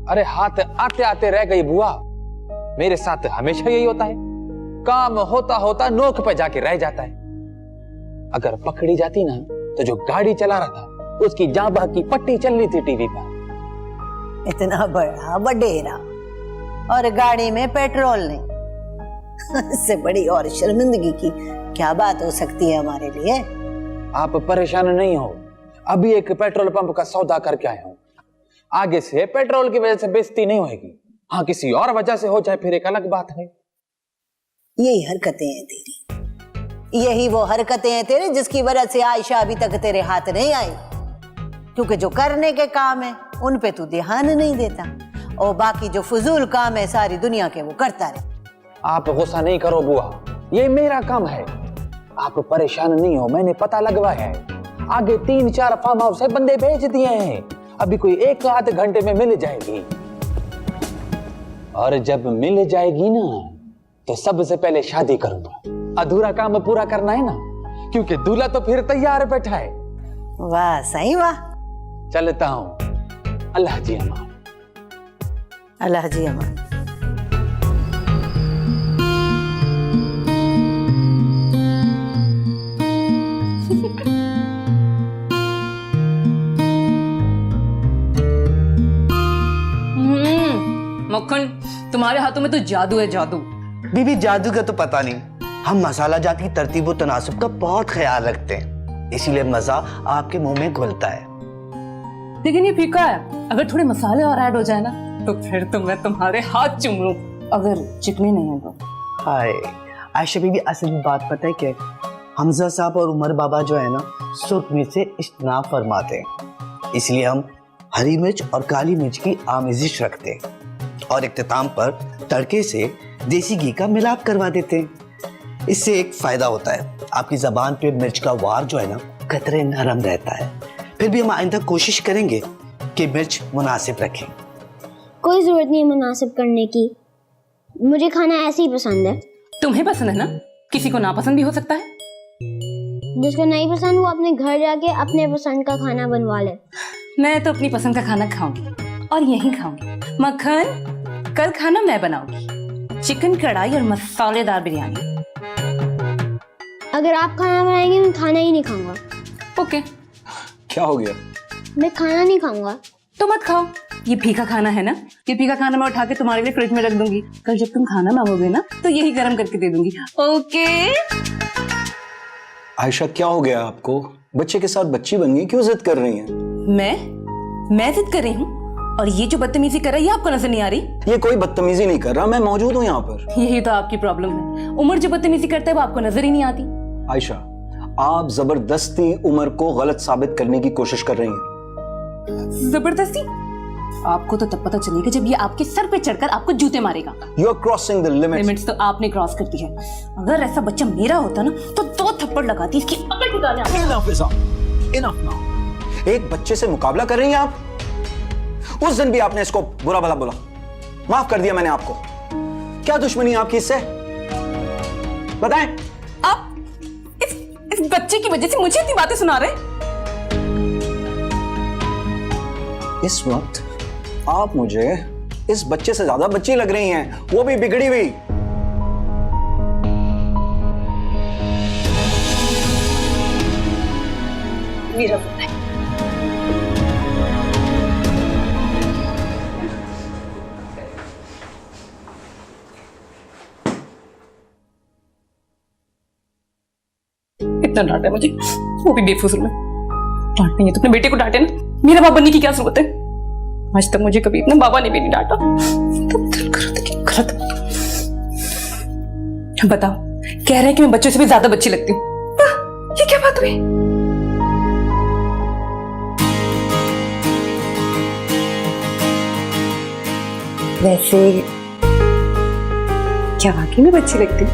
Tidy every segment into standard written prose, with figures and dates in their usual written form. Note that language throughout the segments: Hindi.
अरे हाथ आते आते रह गई बुआ। मेरे साथ हमेशा यही होता है, काम होता होता नोक पे जाके रह जाता है। अगर पकड़ी जाती ना तो जो गाड़ी चला रहा था उसकी जांबा की पट्टी चल रही थी टीवी पर। इतना बड़ा बडेरा और गाड़ी में पेट्रोल नहीं। इससे बड़ी और शर्मिंदगी की क्या बात हो सकती है हमारे लिए। आप परेशान नहीं हो, अभी एक पेट्रोल पंप का सौदा करके आया हूं। आगे से पेट्रोल की वजह से बेइज्जती नहीं होगी। हाँ, किसी और वजह से हो जाए फिर एक अलग बात है। यही हरकतें हैं तेरी, यही वो हरकतें हैं तेरे जिसकी वजह से आयशा अभी तक तेरे हाथ नहीं आई। क्योंकि जो करने के काम है उन पे तू ध्यान नहीं देता और बाकी जो फजूल काम है सारी दुनिया के वो करता रहे। आप गुस्सा नहीं करो बुआ, ये मेरा काम है। आप परेशान नहीं हो, मैंने पता लगवाया है। आगे 3-4 फार्म हाउस से बंदे भेज दिए हैं, अभी कोई 1 आध घंटे में मिल जाएगी। और जब मिल जाएगी ना तो सबसे पहले शादी करूंगा। अधूरा काम पूरा करना है ना, क्योंकि दूल्हा तो फिर तैयार बैठा है। वाह सही वाह। चलता हूं, अल्लाह जी अमान। अल्लाह जी अमान। मक्खन, तुम्हारे हाथों में तो जादू है, जादू। बीबी जादू का तो पता नहीं, हम मसाला जात की तरतीब और तनासुब का बहुत ख्याल रखते हैं, इसीलिए मजा आपके मुंह में घुलता है। लेकिन ये फीका है, अगर थोड़े मसाले और ऐड हो जाए ना तो फिर तो मैं तुम्हारे हाथ चूम लूं, अगर चिकनी नहीं है तो। हाय आयशा बीबी, असल में बात पता है क्या, हमजा साहब और उमर बाबा जो है ना सुर्ख मिर्च से इज्तनाब फरमाते हैं, इसलिए हम हरी मिर्च और काली मिर्च की आमेजिश रखते हैं और इख्तिताम पर तड़के से देसी घी का मिलाप करवा देते हैं। इससे एक फायदा होता है, आपकी जबान पे मिर्च का वार जो है ना कतरे नरम रहता है। फिर भी हम आइंदा कोशिश करेंगे कि मिर्च मुनासिब रखें। कोई जरूरत नहीं है मुनासिब करने की, मुझे खाना ऐसे ही पसंद है। तुम्हें पसंद है ना, किसी को नापसंद भी हो सकता है। जिसको नहीं पसंद वो अपने घर जाके अपने पसंद का खाना बनवा ले। मैं तो अपनी पसंद का खाना खाऊंगी और यहीं खाऊंगी। मक्खन, कल खाना मैं बनाऊंगी, चिकन कढ़ाई और मसालेदार बिरयानी। अगर आप खाना बनाएंगे मैं खाना ही नहीं खाऊंगा। ओके। क्या हो गया? मैं खाना नहीं खाऊंगा। तो मत खाओ, ये फीका खाना है ना, ये फीका खाना मैं उठा के तुम्हारे लिए फ्रिज में रख दूंगी। कल जब तुम खाना मांगोगे ना तो यही गर्म करके दे दूंगी। ओके। आयशा क्या हो गया आपको? बच्चे के साथ बच्ची बन गई, क्यों जिद कर रही हैं? मैं जिद कर रही हूँ और ये जो बदतमीजी कर रही है आपको नजर नहीं आ रही? ये कोई बदतमीजी नहीं कर रहा, मैं मौजूद हूँ यहाँ पर। यही तो आपकी प्रॉब्लम है, उमर जो बदतमीजी करता है वो आपको नजर ही नहीं आती। आयशा, आप जबरदस्ती उमर को गलत साबित करने की कोशिश कर रही हैं। जबरदस्ती? आपको तो तब पता चलेगा जब ये आपके सर पे चढ़कर आपको जूते मारेगा। You are crossing the limits. Limits तो आपने क्रॉस कर दी है। अगर ऐसा बच्चा मेरा होता ना तो 2 थप्पड़ लगाती इसकी अकल ठिकाने आती। Enough now. एक बच्चे से मुकाबला कर रही हैं आप? उस दिन भी आपने इसको बुरा भला बोला, माफ कर दिया मैंने आपको। क्या दुश्मनी है आपकी इससे? बताएं। आप इस बच्चे की वजह से मुझे इतनी बातें सुना रहे हैं? इस वक्त आप मुझे इस बच्चे से ज्यादा बच्ची लग रही हैं, वो भी बिगड़ी हुई। इतना डांटा मुझे, वो भी बेफिजूल में। डांटने है तो अपने बेटे को डांटे ना, मेरा बाप बनने की क्या जरूरत है? आज तक मुझे कभी इतना बाबा ने भी नहीं डांटा। तब दिल कर रहा था कि गलत। बताओ, कह रहे हैं कि मैं बच्चों से भी ज्यादा बच्ची लगती हूँ। ये क्या बात हुई? वैसे क्या वाकई में बच्ची लगती हूँ?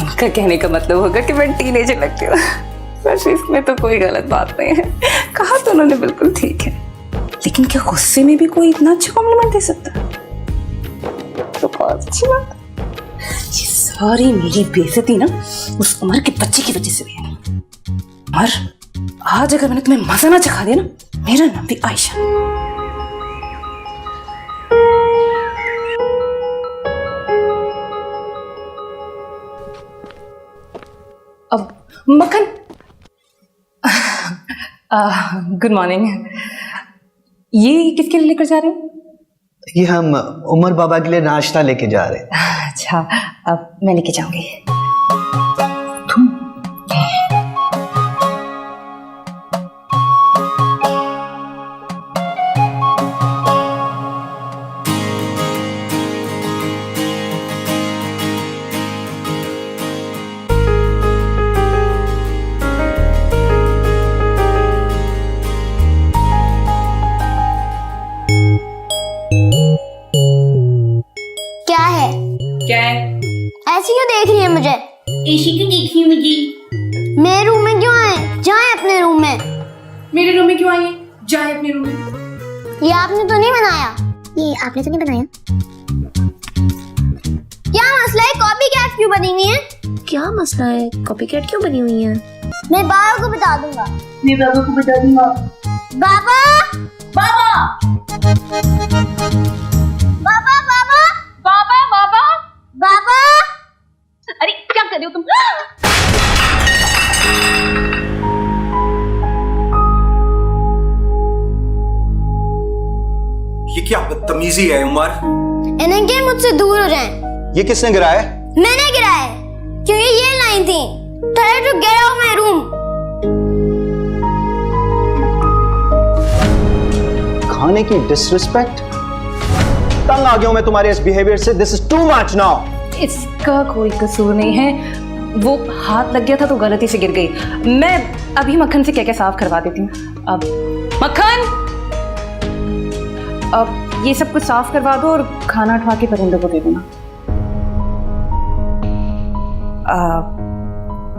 उनका कहने का मतलब होगा कि मैं टीनेजर लगती हूँ। वैसे इसमें तो कोई गलत बात नहीं है, कहा तो उन्होंने बिल्कुल ठीक है। लेकिन क्या गुस्से में भी कोई इतना अच्छा कॉम्प्लीमेंट दे सकता है? तो बहुत अच्छी बात। सारी मेरी बेइज्जती ना उस उमर के बच्चे की वजह से हुई है। और आज अगर मैंने तुम्हें मजा ना चखा दिया ना, मेरा नाम भी आयशा। अब मक्खन, गुड मॉर्निंग। ये किसके लिए लेकर जा रहे हैं? ये हम उमर बाबा के लिए नाश्ता लेके जा रहे हैं। अच्छा, अब मैं लेके जाऊंगी। क्या है? क्या है? ऐसी क्यों देख रही है मुझे? ऐसी क्यों देख रही है मुझे? मेरे रूम में क्यों आए? जाए अपने रूम में। मेरे रूम में क्यों आई है? जाए अपने रूम में। ये आपने तो नहीं बनाया? ये आपने तो नहीं बनाया? क्या मसला है? कॉपी कैट क्यों बनी हुई है? क्या मसला है? कॉपी कैट क्यों बनी हुई है? मैं बाबा को बता दूंगा। मैं बाबा को बता दूंगा। बाबा, बाबा, बाबा, बाबा, बाबा, बाबा, बाबा। अरे क्या कर रहे हो तुम? ये क्या बदतमीजी है उमर? इन्हें कह मुझसे दूर हो जाएं। ये किसने गिराया? मैंने गिराया है, क्योंकि ये लाइन थी, Try to get out of my room. खाने की डिसरिस्पेक्ट? तंग आ गया हूं मैं तुम्हारे इस बिहेवियर से। This is too much now. इसका कोई कसूर नहीं है, वो हाथ लग गया था तो गलती से गिर गई। मैं अभी मक्खन से क्या साफ करवा देती हूँ। अब मक्खन, अब ये सब कुछ साफ करवा दो और खाना उठवा के परिंदों को दे देना।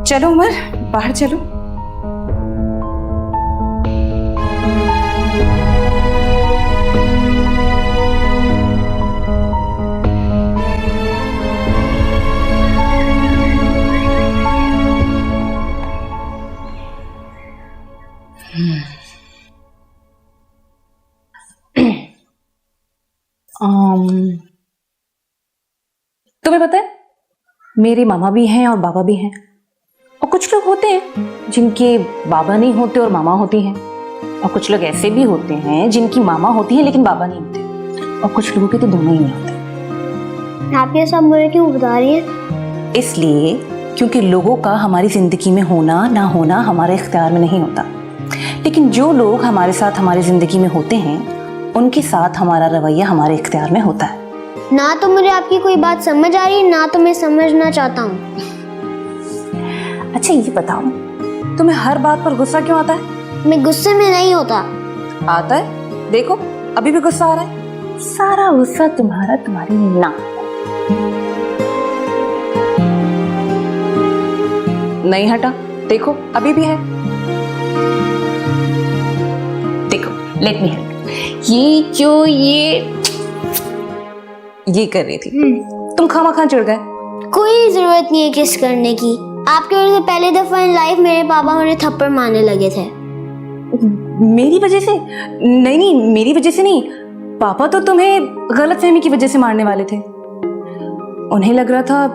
चलो उमर, बाहर चलो। तुम्हें पता है मेरे मामा भी हैं और बाबा भी हैं, और कुछ लोग होते हैं जिनके बाबा नहीं होते और मामा होती हैं, और कुछ लोग ऐसे भी होते हैं जिनकी मामा होती है लेकिन बाबा नहीं होते, और कुछ लोगों के तो दोनों ही नहीं होते। आप ये सब मुझे क्यों बता रही हैं? इसलिए क्योंकि लोगों का हमारी जिंदगी में होना ना होना हमारे इख्तियार में नहीं होता, लेकिन जो लोग हमारे साथ हमारी जिंदगी में होते हैं उनके साथ हमारा रवैया हमारे इख्तियार में होता है। ना तो मुझे आपकी कोई बात समझ आ रही, ना तो मैं समझना चाहता हूँ। अच्छा ये बताओ, तुम्हें हर बात पर गुस्सा क्यों आता है? मैं गुस्से में नहीं होता। आता है, देखो अभी भी गुस्सा आ रहा है। सारा गुस्सा तुम्हारा तुम्हारी ना नहीं हटा, देखो अभी भी है। देखो लेट मी हेल्प। ये जो ये कर रही थी, तुम खामा चिढ़ गए। कोई जरूरत नहीं है किस करने की। आपकी वजह से पहली दफा इन लाइफ मेरे पापा मुझे थप्पड़ मारने लगे थे। मेरी वजह से? नहीं नहीं, मेरी वजह से नहीं। पापा तो तुम्हें गलतफहमी की वजह से मारने वाले थे। उन्हें लग रहा था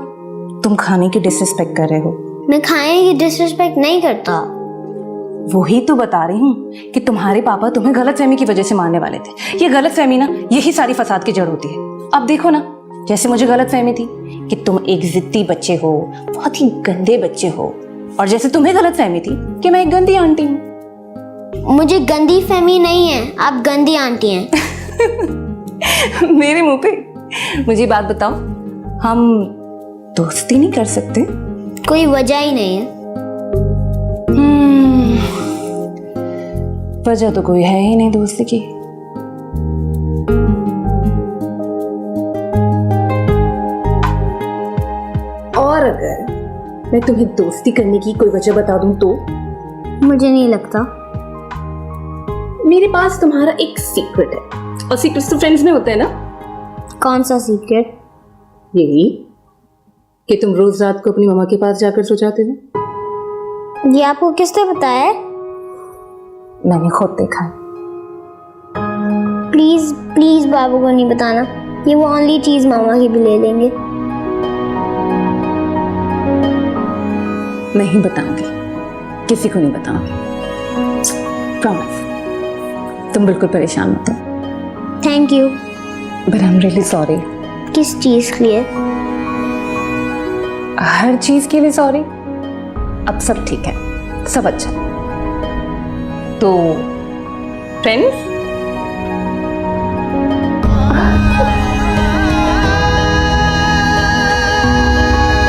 तुम खाने की डिसरिस्पेक्ट कर रहे हो। मैं खाने की डिसरिस्पेक्ट नहीं करता। वही तो बता रही हूँ कि तुम्हारे पापा तुम्हें गलतफहमी की वजह से मारने वाले थे। ये गलतफहमी ना, यही सारी फसाद की जड़ होती है। अब देखो ना, जैसे मुझे गलतफहमी थी कि तुम एक जिद्दी बच्चे हो, बहुत ही गंदे बच्चे हो, और जैसे तुम्हें गलतफहमी थी कि मैं एक गंदी आंटी हूँ। मुझे गंदी फहमी नहीं है, आप गंदी आंटी हैं। मेरे मुंह पे। मुझे बात बताओ, हम दोस्ती नहीं कर सकते? कोई वजह ही नहीं है। वजह तो कोई है ही नहीं दोस्ती की। और अगर मैं तुम्हें दोस्ती करने की कोई वजह बता दूं तो? मुझे नहीं लगता। मेरे पास तुम्हारा एक सीक्रेट है, और सीक्रेट्स तो फ्रेंड्स में होते हैं ना। कौन सा सीक्रेट? यही कि तुम रोज रात को अपनी मम्मा के पास जाकर सो जाते हो? ये आपको किसने बताया है? मैंने खुद देखा है। प्लीज प्लीज बाबू को नहीं बताना, ये वो ओनली चीज मामा की भी ले लेंगे। नहीं बताऊंगी, किसी को नहीं बताऊंगी, प्रॉमिस। तुम बिल्कुल परेशान मत हो। Thank you. But I am really sorry. किस चीज के लिए? हर चीज के लिए सॉरी। अब सब ठीक है, सब अच्छा। तो फ्रेंड्स,